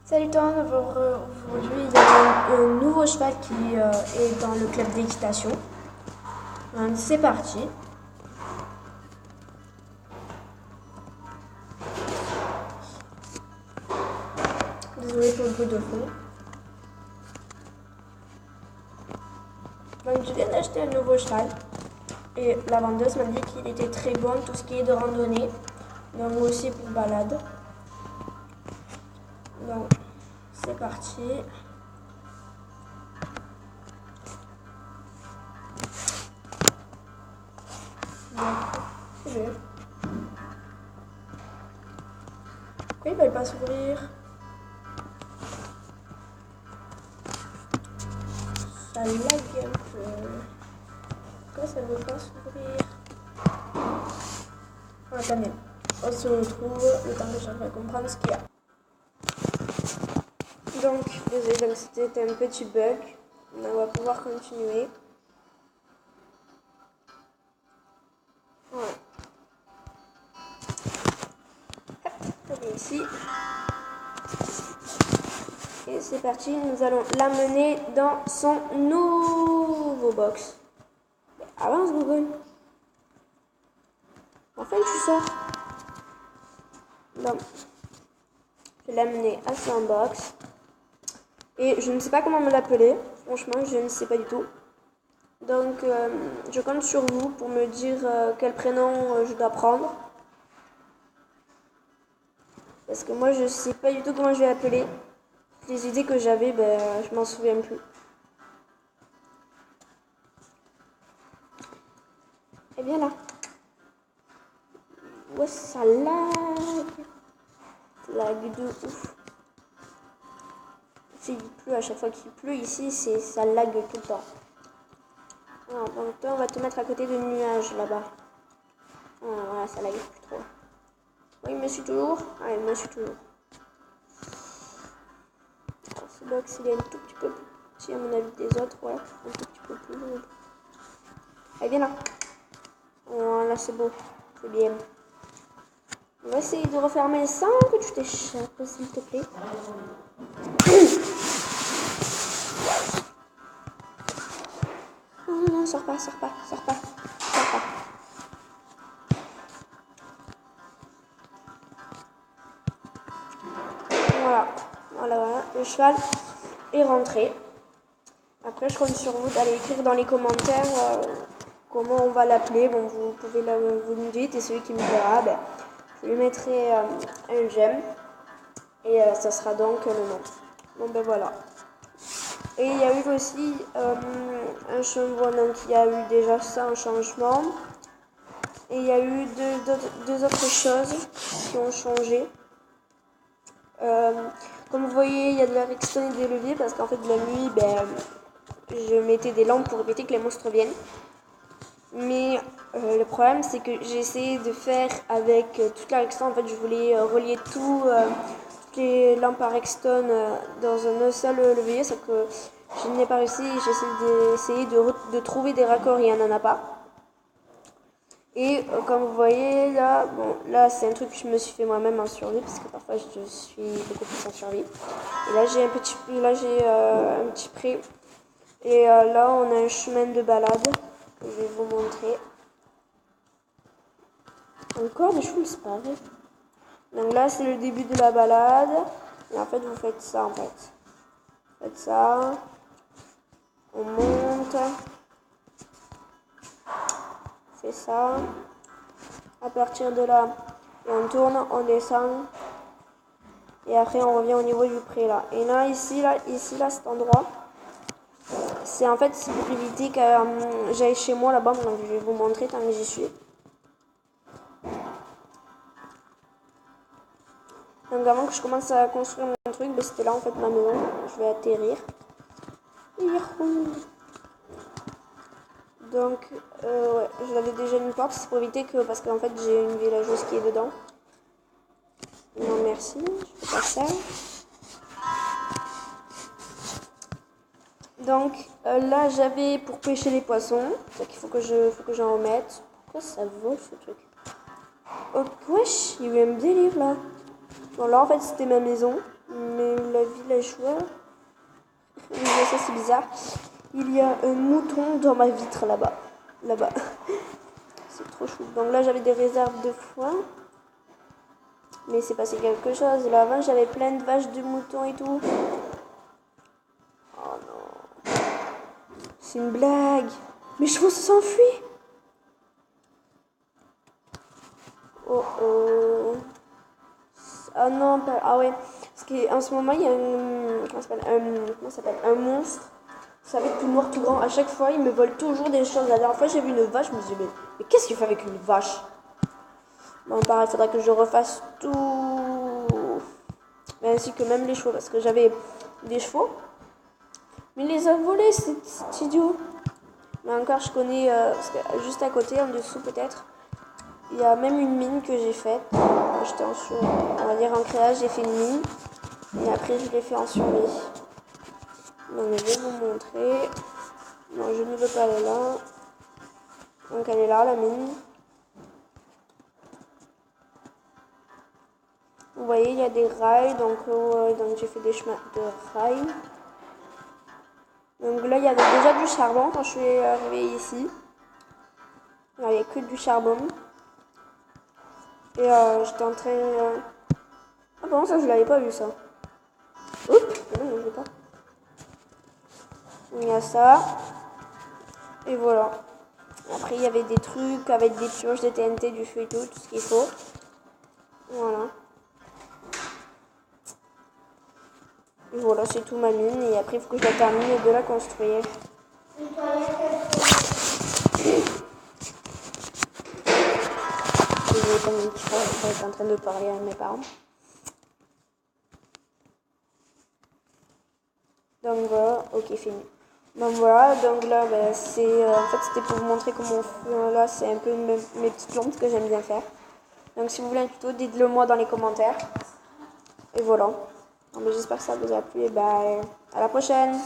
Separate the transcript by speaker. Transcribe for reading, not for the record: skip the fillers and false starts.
Speaker 1: Salut toi, aujourd'hui il y a un nouveau cheval qui est dans le club d'équitation. C'est parti. Désolé pour le bruit de fond. Donc je viens d'acheter un nouveau cheval et la vendeuse m'a dit qu'il était très bon tout ce qui est de randonnée, donc aussi pour balade. Donc c'est parti. Donc, pourquoi ils ne veulent pas s'ouvrir? Ça lag un peu. Pourquoi ça ne veut pas s'ouvrir? Attendez, on se retrouve le temps que j'arrive à comprendre ce qu'il y a. Donc, désolé, donc c'était un petit bug. On va pouvoir continuer. Voilà. Hop, ici. Et c'est parti, nous allons l'amener dans son nouveau box. Avance, Google. Enfin, tu sors. Donc, je vais l'amener à son box. Et je ne sais pas comment me l'appeler. Franchement, je ne sais pas du tout. Donc, je compte sur vous pour me dire quel prénom je dois prendre. Parce que moi, je ne sais pas du tout comment je vais l'appeler. Les idées que j'avais, je m'en souviens plus. Et bien là. Ouais, ça lag. Ça lag de ouf. Il pleut à chaque fois qu'il pleut ici, ça lag tout le temps. Alors, donc toi, on va te mettre à côté de nuages là-bas. Voilà, ça lag plus trop. Oui, il me suit toujours. Ah, il me suit toujours. Alors, ce box, il est un tout petit peu plus petit à mon avis des autres. Ouais, un tout petit peu plus long. Allez, viens là. Voilà, c'est beau. C'est bien. On va essayer de refermer sans que tu t'échappes, s'il te plaît. Non, non, non, sors pas. Voilà, le cheval est rentré. Après, je compte sur vous d'aller écrire dans les commentaires comment on va l'appeler. Bon, vous pouvez vous me dites, et celui qui me dira, je lui mettrai un j'aime. Et ça sera donc le nom. Bon, ben voilà. Et il y a eu aussi un changement, donc il y a eu déjà ça, un changement. Et il y a eu deux autres choses qui ont changé. Comme vous voyez, il y a de la redstone et des leviers parce qu'en fait, de la nuit, je mettais des lampes pour éviter que les monstres viennent. Mais le problème, c'est que j'ai essayé de faire avec toute la redstone. En fait, je voulais relier toutes les lampes à redstone dans un seul levier, sauf que je n'ai pas réussi. J'essaie de trouver des raccords, il n'y en a pas. Et comme vous voyez là, là c'est un truc que je me suis fait moi-même en survie parce que parfois je suis beaucoup plus en survie. Et là j'ai un petit pré. Et là on a un chemin de balade que je vais vous montrer. Encore des choses pareilles. Donc là c'est le début de la balade. Et en fait vous faites ça en fait. Vous faites ça. On monte. On fait ça. À partir de là, et on tourne, on descend. Et après, on revient au niveau du pré là. Et là, ici, cet endroit, c'est en fait pour éviter que j'aille chez moi là-bas. Donc, je vais vous montrer tant que j'y suis. Donc, avant que je commence à construire mon truc, c'était là en fait ma maison. Je vais atterrir. Donc, ouais, je l'avais déjà une porte, c'est pour éviter que, parce qu'en fait, j'ai une villageuse qui est dedans. Non, merci, je fais pas ça. Donc, là, j'avais pour pêcher les poissons, donc il faut que j'en remette. Pourquoi ça vole ce truc? Oh, wesh, il y a eu un délire là. Bon, là, en fait, c'était ma maison. Mais la villageoise... Oui, ça, c'est bizarre. Il y a un mouton dans ma vitre, là-bas. Là-bas. C'est trop chou. Donc là, j'avais des réserves de foin. Mais c'est passé quelque chose. Là, avant, j'avais plein de vaches, de moutons et tout. Oh non. C'est une blague. Mes chevaux s'enfuient. Oh oh. Ah non, pas... Ah ouais. Parce qu'en ce moment, il y a un... Comment ça s'appelle un monstre. Ça va être tout noir, tout grand. À chaque fois, il me vole toujours des choses. La dernière fois, j'ai vu une vache. Je me suis dit, mais qu'est-ce qu'il fait avec une vache? Bon, pareil, il faudra que je refasse tout. Mais ainsi que même les chevaux. Parce que j'avais des chevaux. Mais il les a volés, c'est idiot. Mais encore, je connais... parce que juste à côté, en dessous peut-être, il y a même une mine que j'ai faite. J'étais on va dire en créage, j'ai fait une mine. Et après, je l'ai fait en survie. Donc, je vais vous montrer. Non, je ne veux pas aller là. Donc, elle est là, la mine. Vous voyez, il y a des rails. Donc j'ai fait des chemins de rails. Donc là, il y avait déjà du charbon quand je suis arrivée ici. Là, il n'y a que du charbon. Et j'étais en train... Ah bon, ça, je l'avais pas vu, ça. Oups, non, je veux pas. Il y a ça. Et voilà. Après, il y avait des trucs avec des pioches de TNT, du feu et tout ce qu'il faut. Voilà. Et voilà, c'est tout ma mine. Et après, il faut que je la termine de la construire. Je suis en train de parler à mes parents. Donc voilà, ok, fini. Donc voilà, donc là, ben, c'est en fait c'était pour vous montrer comment on fait. Là, c'est un peu mes petites plantes que j'aime bien faire. Donc si vous voulez un tuto, dites-le moi dans les commentaires. Et voilà. J'espère que ça vous a plu et ben, à la prochaine.